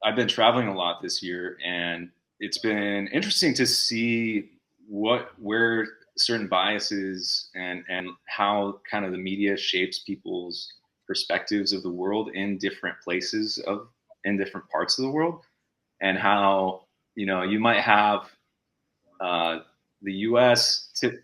I've been traveling a lot this year, and it's been interesting to see where certain biases and how kind of the media shapes people's perspectives of the world in different places of in different parts of the world, and how you might have uh, the U.S. The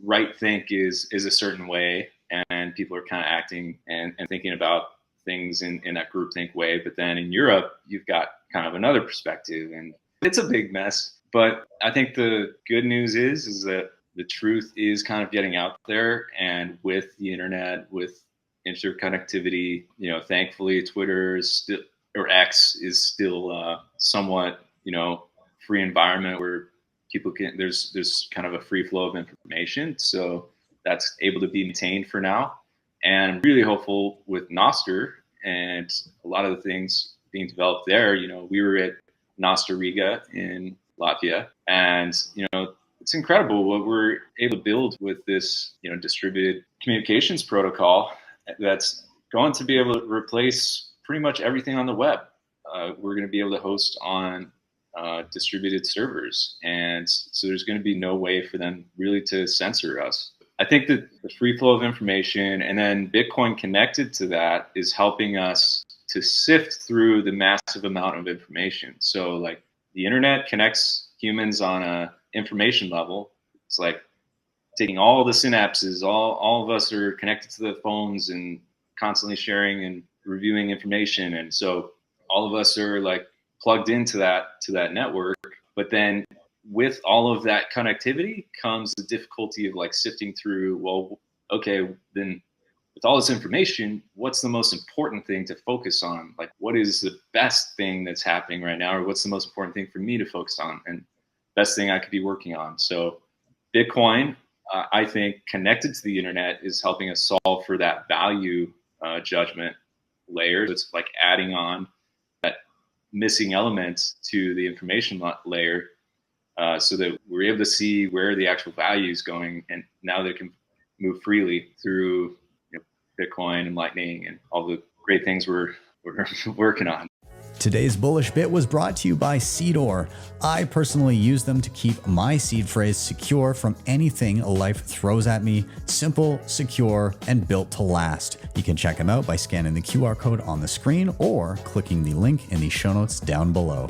right think is a certain way, and people are kind of acting and thinking about things in that groupthink way. But then in Europe, you've got kind of another perspective, and it's a big mess. But I think the good news is that the truth is kind of getting out there, and with the internet, with interconnectivity, thankfully Twitter is still, or X is still somewhat, free environment where people can there's kind of a free flow of information, so that's able to be maintained for now. And I'm really hopeful with Nostr and a lot of the things being developed there. We were at Nostr Riga in Latvia, and it's incredible what we're able to build with this distributed communications protocol that's going to be able to replace pretty much everything on the web. We're going to be able to host on distributed servers, and so there's going to be no way for them really to censor us. I think that the free flow of information and then Bitcoin connected to that is helping us to sift through the massive amount of information. So like the internet connects humans on a information level. It's like taking all the synapses, all of us are connected to the phones and constantly sharing and reviewing information. And so all of us are like plugged into that network. But then with all of that connectivity comes the difficulty of like sifting through, well, okay, then with all this information, what's the most important thing to focus on? Like, what is the best thing that's happening right now? Or what's the most important thing for me to focus on and best thing I could be working on? So Bitcoin, I think connected to the internet is helping us solve for that value judgment layer. It's like adding on that missing element to the information layer, so that we're able to see where the actual value is going, and now they can move freely through Bitcoin and Lightning and all the great things we're working on. Today's Bullish Bit was brought to you by Seedor. I personally use them to keep my seed phrase secure from anything life throws at me. Simple, secure, and built to last. You can check them out by scanning the QR code on the screen or clicking the link in the show notes down below.